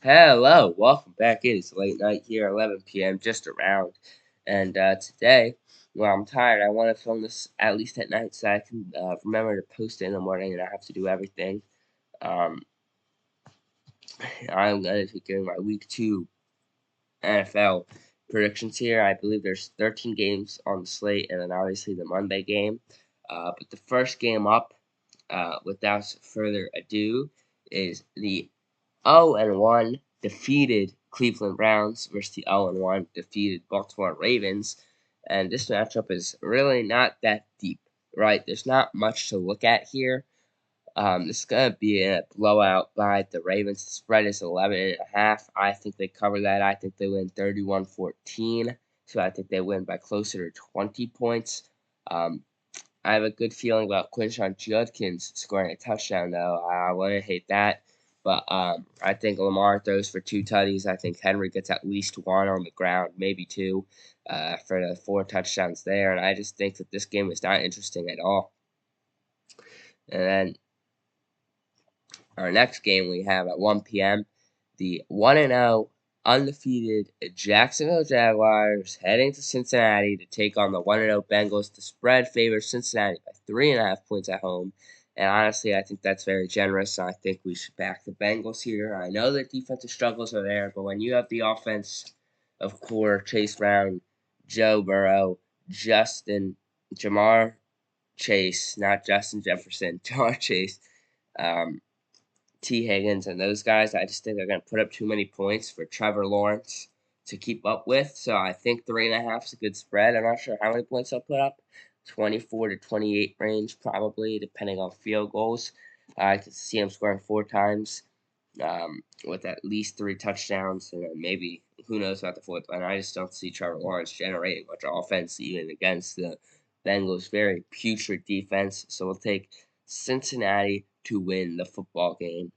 Hello, welcome back. It is late night here, 11 p.m., just around. And today, well, I'm tired. I want to film this at least at night so I can remember to post it in the morning and I have to do everything. Um, I'm going to be giving my week 2 NFL predictions here. I believe there's 13 games on the slate and then obviously the Monday game. But the first game up, without further ado, is the 0-1 defeated Cleveland Browns versus the 0-1 defeated Baltimore Ravens. And this matchup is really not that deep, right? There's not much to look at here. This is going to be a blowout by the Ravens. The spread is 11.5. I think they cover that. I think they win 31-14. So I think they win by closer to 20 points. I have a good feeling about Quinshon Judkins scoring a touchdown, though. I wouldn't hate that. But I think Lamar throws for 2 tutties. I think Henry gets at least 1 on the ground, maybe 2, for the 4 touchdowns there. And I just think that this game is not interesting at all. And then our next game we have at 1 p.m. the 1-0 undefeated Jacksonville Jaguars heading to Cincinnati to take on the 1-0 Bengals. The spread favors Cincinnati by 3.5 points at home. And honestly, I think that's very generous. I think we should back the Bengals here. I know that defensive struggles are there, but when you have the offense of core Chase Brown, Joe Burrow, Ja'Marr Chase, not Justin Jefferson, Ja'Marr Chase, T. Higgins and those guys, I just think they're going to put up too many points for Trevor Lawrence to keep up with. So I think 3.5 is a good spread. I'm not sure how many points they'll put up. 24 to 28 range, probably, depending on field goals. I could see them scoring 4 times with at least 3 touchdowns. And then maybe, who knows about the fourth one. I just don't see Trevor Lawrence generating much offense, even against the Bengals' very putrid defense. So we'll take Cincinnati to win the football game.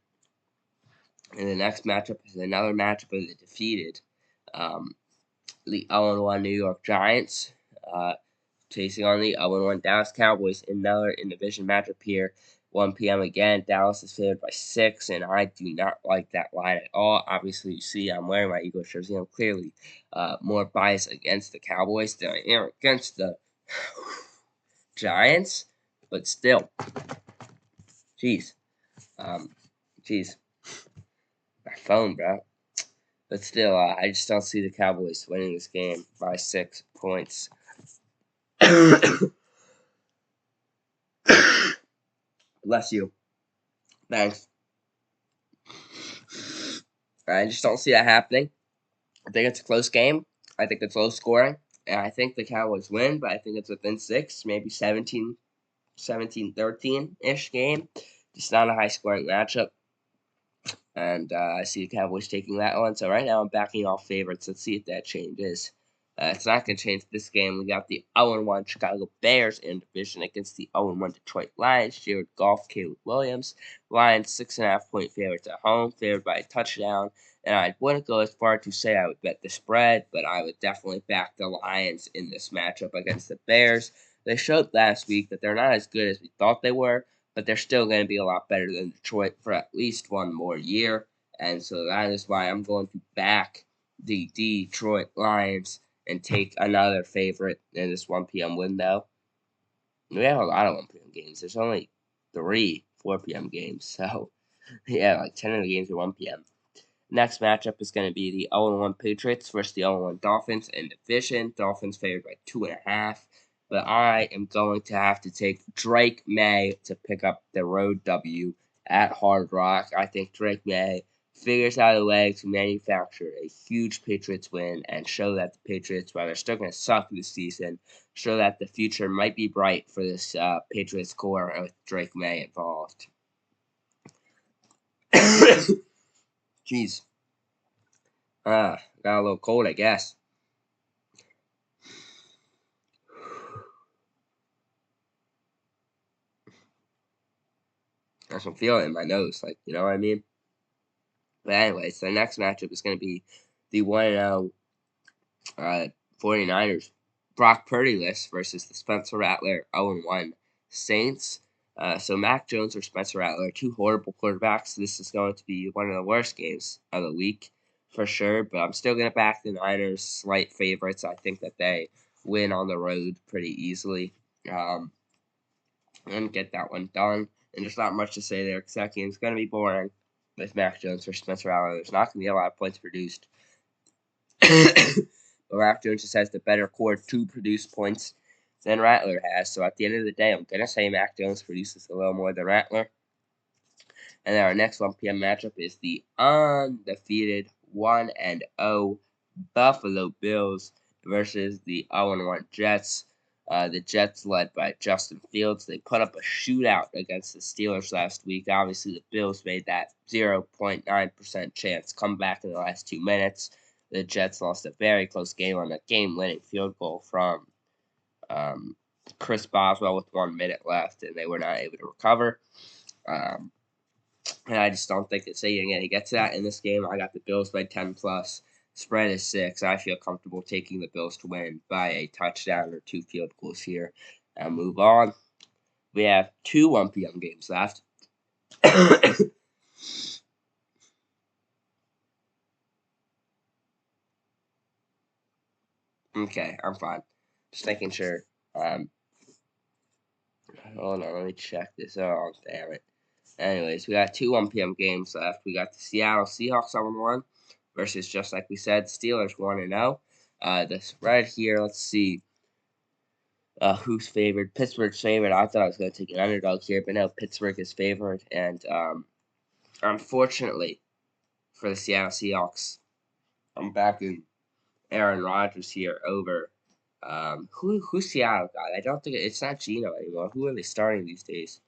And the next matchup is another matchup of the defeated the 0-1 New York Giants chasing on the 0-1 Dallas Cowboys. Another in-division matchup here. 1 p.m. again. Dallas is favored by 6, and I do not like that line at all. Obviously, you see I'm wearing my Eagles jersey. I'm clearly more biased against the Cowboys than I am against the Giants. But still, jeez. Jeez. My phone, bro. But still, I just don't see the Cowboys winning this game by 6 points. Bless you. Thanks. I just don't see that happening. I think it's a close game. I think it's low scoring. And I think the Cowboys win, but I think it's within 6, maybe 13-ish game. Just not a high scoring matchup. And I see the Cowboys taking that one. So right now I'm backing off favorites. Let's see if that changes. It's not going to change this game. We got the 0-1 Chicago Bears in division against the 0-1 Detroit Lions. Jared Goff, Caleb Williams. Lions 6.5-point favorites at home, favored by a touchdown. And I wouldn't go as far to say I would bet the spread, but I would definitely back the Lions in this matchup against the Bears. They showed last week that they're not as good as we thought they were, but they're still going to be a lot better than Detroit for at least one more year. And so that is why I'm going to back the Detroit Lions and take another favorite in this 1 p.m. window. We have a lot of 1 p.m. games. There's only 3 4 p.m. games. So, yeah, like 10 of the games are 1 p.m. Next matchup is going to be the 0-1 Patriots versus the 0-1 Dolphins in division. Dolphins favored by 2.5. But I am going to have to take Drake May to pick up the road W at Hard Rock. I think Drake May figures out a way to manufacture a huge Patriots win and show that the Patriots, while they're still going to suck this season, show that the future might be bright for this Patriots core with Drake May involved. Jeez. Got a little cold, I guess. I can feel it in my nose, like, you know what I mean? But anyways, the next matchup is going to be the 1-0 49ers Brock Purdy list versus the Spencer Rattler 0-1 Saints. So Mac Jones or Spencer Rattler, two horrible quarterbacks. This is going to be one of the worst games of the week for sure. But I'm still going to back the Niners, slight favorites. I think that they win on the road pretty easily and get that one done. And there's not much to say there because that game's going to be boring with Mac Jones or Spencer Rattler. There's not going to be a lot of points produced. But Mac Jones just has the better core to produce points than Rattler has. So at the end of the day, I'm going to say Mac Jones produces a little more than Rattler. And then our next 1 p.m. matchup is the undefeated 1-0 Buffalo Bills versus the 0-1 Jets. The Jets led by Justin Fields. They put up a shootout against the Steelers last week. Obviously, the Bills made that 0.9% chance come back in the last 2 minutes. The Jets lost a very close game on a game-winning field goal from Chris Boswell with 1 minute left, and they were not able to recover. And I just don't think that you're going to get to that in this game. I got the Bills by 10+. Spread is 6. I feel comfortable taking the Bills to win by a touchdown or 2 field goals here. And move on. We have 2 1 p.m. games left. Okay, I'm fine. Just making sure. Hold on, let me check this. Oh, damn it. Anyways, we got 2 1 p.m. games left. We got the Seattle Seahawks 1-1 versus, just like we said, Steelers 1-0. The spread here, let's see. Who's favored? Pittsburgh's favored. I thought I was going to take an underdog here, but no, Pittsburgh is favored. And unfortunately for the Seattle Seahawks, I'm backing Aaron Rodgers here over who's Seattle got? I don't think it's not Geno anymore. Who are they starting these days?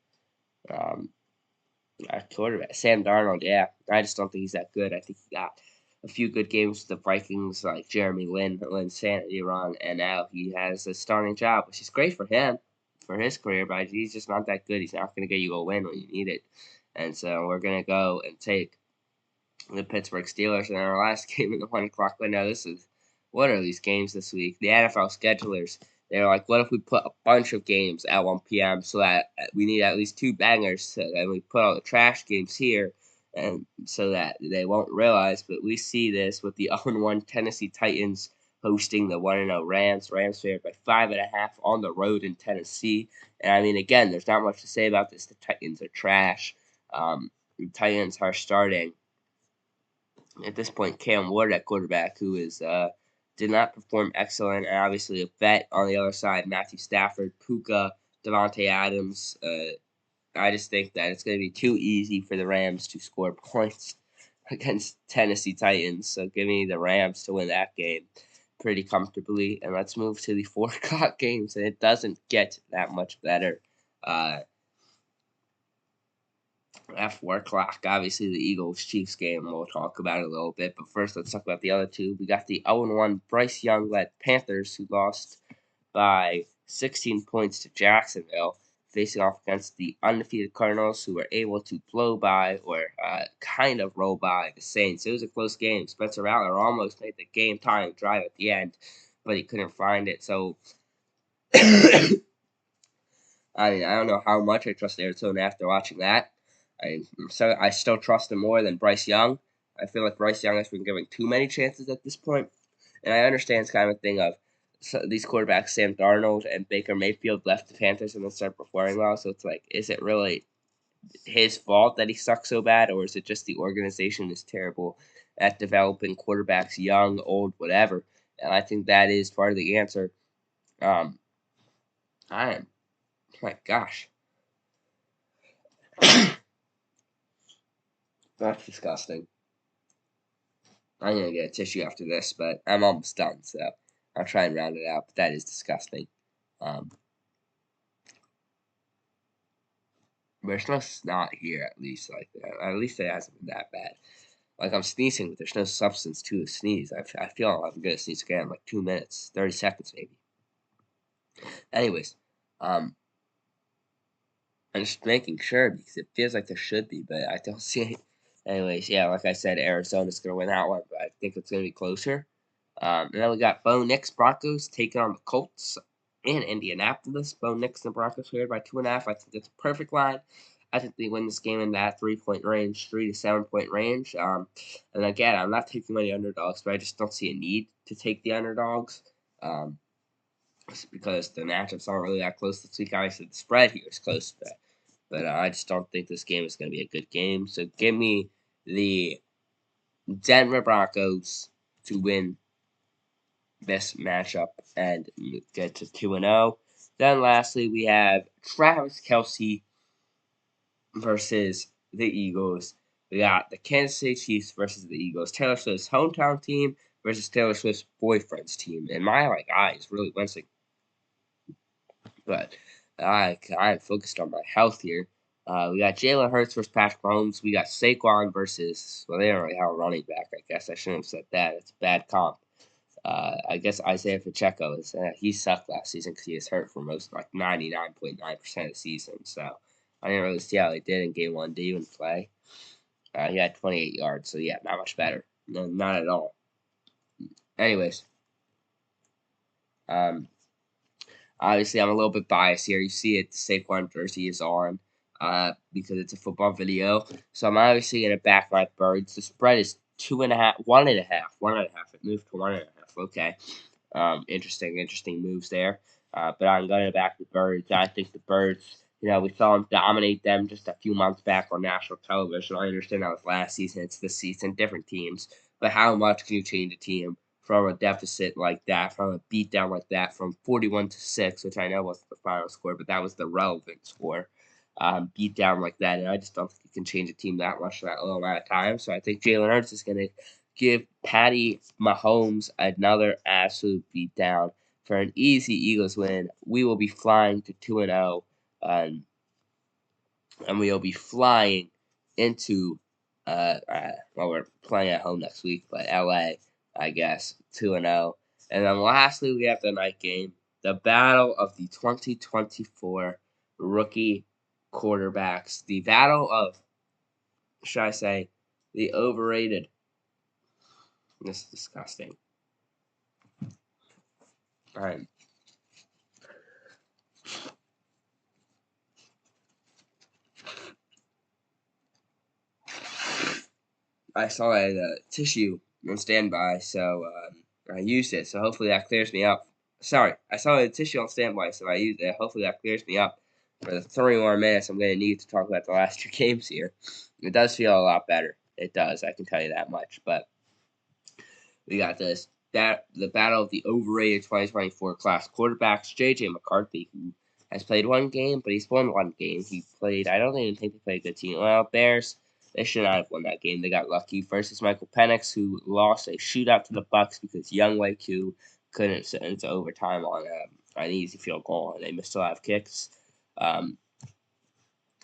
Quarterback Sam Darnold. Yeah, I just don't think he's that good. I think he got a few good games with the Vikings, like Jeremy Lin Sanity run, and now he has a starting job, which is great for him, for his career, but he's just not that good. He's not going to get you a win when you need it. And so we're going to go and take the Pittsburgh Steelers in our last game in the 1 o'clock window. What are these games this week? The NFL schedulers, they're like, what if we put a bunch of games at 1 p.m. so that we need at least 2 bangers, so that we put all the trash games here, and so that they won't realize. But we see this with the 0-1 Tennessee Titans hosting the 1-0 Rams. Rams favored by 5.5 on the road in Tennessee. And I mean, again, there's not much to say about this. The Titans are trash. The Titans are starting at this point Cam Ward at quarterback, who is did not perform excellent, and obviously a vet on the other side, Matthew Stafford, Puka, Devontae Adams. I just think that it's going to be too easy for the Rams to score points against Tennessee Titans. So give me the Rams to win that game pretty comfortably. And let's move to the 4 o'clock games, and it doesn't get that much better. At 4 o'clock, obviously the Eagles-Chiefs game, we'll talk about it a little bit. But first, let's talk about the other two. We got the 0-1 Bryce Young-led Panthers, who lost by 16 points to Jacksonville, facing off against the undefeated Cardinals, who were able to blow by or kind of roll by the Saints. It was a close game. Spencer Rattler almost made the game-tying drive at the end, but he couldn't find it. So I don't know how much I trust Arizona after watching that. I still trust him more than Bryce Young. I feel like Bryce Young has been given too many chances at this point. And I understand it's kind of a thing of these quarterbacks, Sam Darnold and Baker Mayfield, left the Panthers and then started performing well. So it's like, is it really his fault that he sucks so bad, or is it just the organization is terrible at developing quarterbacks, young, old, whatever? And I think that is part of the answer. My gosh. That's disgusting. I'm going to get a tissue after this, but I'm almost done, so I'll try and round it out, but that is disgusting. There's no snot here, at least. At least it hasn't been that bad. Like, I'm sneezing, but there's no substance to the sneeze. I feel I'm going to sneeze again in like 2 minutes, 30 seconds maybe. Anyways, I'm just making sure because it feels like there should be, but I don't see it. Anyways, yeah, like I said, Arizona's going to win that one, but I think it's going to be closer. And then we got Bo Nix Broncos taking on the Colts. in Indianapolis. Bo Nix and the Broncos favored by 2.5. I think that's a perfect line. I think they win this game in that 3-point range, 3 to 7 point range. And again, I'm not taking any underdogs, but I just don't see a need to take the underdogs. Because the matchups aren't really that close this week. Obviously, the spread here is close, but I just don't think this game is going to be a good game. So give me the Denver Broncos to win this matchup and get to 2-0. Then lastly, we have Travis Kelce versus the Eagles. We got the Kansas City Chiefs versus the Eagles. Taylor Swift's hometown team versus Taylor Swift's boyfriend's team. And my eyes really wincing, but I'm focused on my health here. We got Jalen Hurts versus Patrick Mahomes. We got Saquon versus, well, they don't really have a running back. I guess I shouldn't have said that. It's a bad comp. I guess Isaiah Pacheco he sucked last season because he was hurt for most, like 99.9% of the season. So I didn't really see how he did in game one. Did he even play? He had 28 yards, so yeah, not much better. No, not at all. Anyways, obviously I'm a little bit biased here. You see it, the Saquon jersey is on because it's a football video. So I'm obviously going to back my Birds. The spread is 2.5, 1.5, 1.5. It moved to 1.5. Okay. Interesting moves there. But I'm going to back the Birds. I think the Birds, we saw them dominate them just a few months back on national television. I understand that was last season. It's this season, different teams. But how much can you change a team from a deficit like that, from a beatdown like that, from 41-6, which I know wasn't the final score, but that was the relevant score, beat down like that. And I just don't think you can change a team that much in that little amount of time. So I think Jalen Hurts is going to give Patty Mahomes another absolute beatdown for an easy Eagles win. We will be flying to 2-0, and we will be flying into we're playing at home next week, but LA, I guess, 2-0. And then lastly, we have the night game, the battle of the 2024 rookie quarterbacks, the battle of, should I say, the overrated. This is disgusting. All right. I saw a tissue on standby, so I used it. So hopefully that clears me up. Sorry, I saw a tissue on standby, so I used it. Hopefully that clears me up for the 3 more minutes I'm going to need to talk about the last 2 games here. It does feel a lot better. It does. I can tell you that much. But we got the battle of the overrated 2024 class quarterbacks. J.J. McCarthy, who has played 1 game, but he's won 1 game. He played, I don't even think they played a good team. Well, Bears, they should not have won that game. They got lucky. Versus Michael Penix, who lost a shootout to the Bucks because Younghoe Koo couldn't sit into overtime on an easy field goal, and they missed a lot of kicks.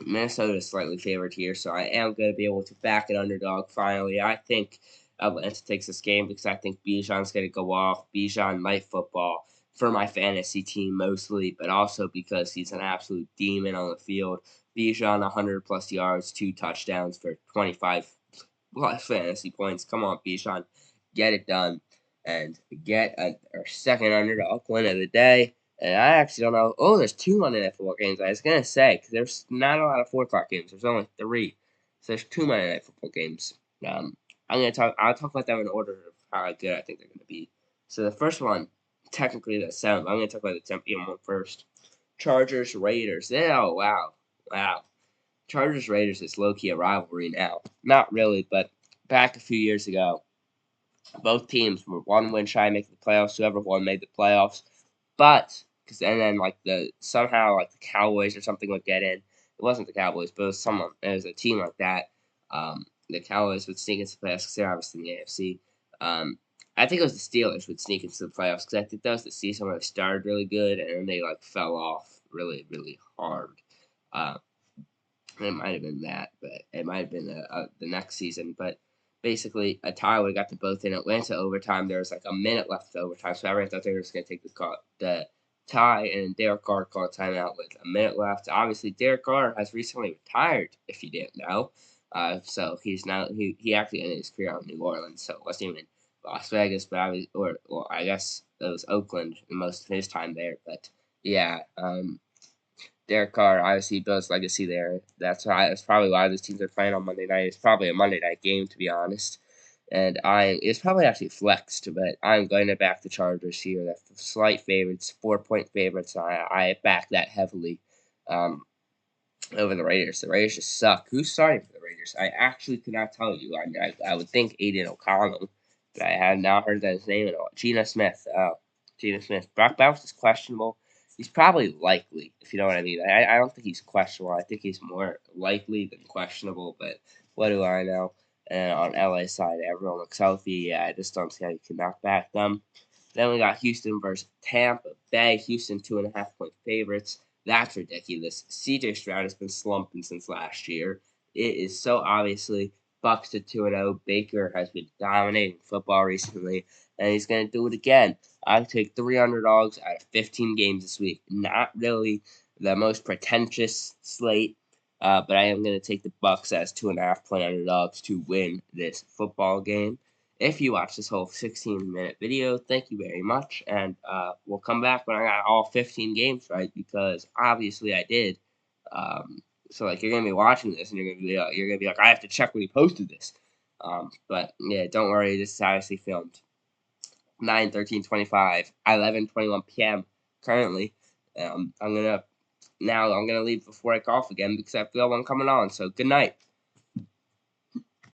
Minnesota is slightly favored here, so I am going to be able to back an underdog finally. I think Atlanta takes this game because I think Bijan's going to go off. Bijan night football for my fantasy team mostly, but also because he's an absolute demon on the field. Bijan 100+ yards, 2 touchdowns for 25+ fantasy points. Come on, Bijan, get it done and get our second underdog win of the day. And I actually don't know. Oh, there's 2 Monday Night Football games. I was gonna say because there's not a lot of 4 o'clock games. There's only 3, so there's 2 Monday Night Football games. I'll talk about them in order of how good I think they're gonna be. So the first one, technically the 7th. I'm gonna talk about the 10 p.m. one first. Chargers Raiders. Oh wow. Chargers Raiders is low key a rivalry now. Not really, but back a few years ago, both teams were 1 win shy of making the playoffs. Whoever won made the playoffs, but and then somehow the Cowboys or something would get in. It wasn't the Cowboys, but it was someone. It was a team like that. The Cowboys would sneak into the playoffs because they're obviously in the AFC. I think it was the Steelers would sneak into the playoffs because I think that was the season where they started really good and then they fell off really hard. It might have been that, but it might have been the next season. But basically, a tie would have got to both in Atlanta overtime. There was a minute left of overtime, so everyone thought they were just going to take the tie, and Derek Carr called a timeout with a minute left. Obviously, Derek Carr has recently retired, if you didn't know. So he's now he actually ended his career in New Orleans, so it wasn't even Las Vegas, but I guess it was Oakland most of his time there. But Yeah, Derek Carr obviously builds legacy there. That's probably why those teams are playing on Monday night. It's probably a Monday night game, to be honest. And it's probably actually flexed, but I'm going to back the Chargers here. They're slight favorites, 4-point favorites. I back that heavily um, over the Raiders. The Raiders just suck. Who's starting for the Raiders? I actually could not tell you. I would think Aiden O'Connell, but I had not heard that his name at all. Geno Smith. Geno Smith. Brock Bowers is questionable. He's probably likely, if you know what I mean. I don't think he's questionable. I think he's more likely than questionable, but what do I know? And on LA side, everyone looks healthy. Yeah, I just don't see how you can knock back them. Then we got Houston versus Tampa Bay. Houston 2.5-point favorites. That's ridiculous. CJ Stroud has been slumping since last year. It is so obviously Bucks to 2-0. Baker has been dominating football recently, and he's going to do it again. I take 3 underdogs out of 15 games this week. Not really the most pretentious slate, but I am going to take the Bucks as 2.5-point underdogs to win this football game. If you watch this whole 16-minute video, thank you very much, and we'll come back when I got all 15 games right, because obviously I did. So like you're gonna be watching this, and you're gonna be like, I have to check when he posted this. But yeah, don't worry, this is obviously filmed 9/13/25, 11:21 p.m. currently. I'm gonna leave before I cough again because I feel one coming on. So good night.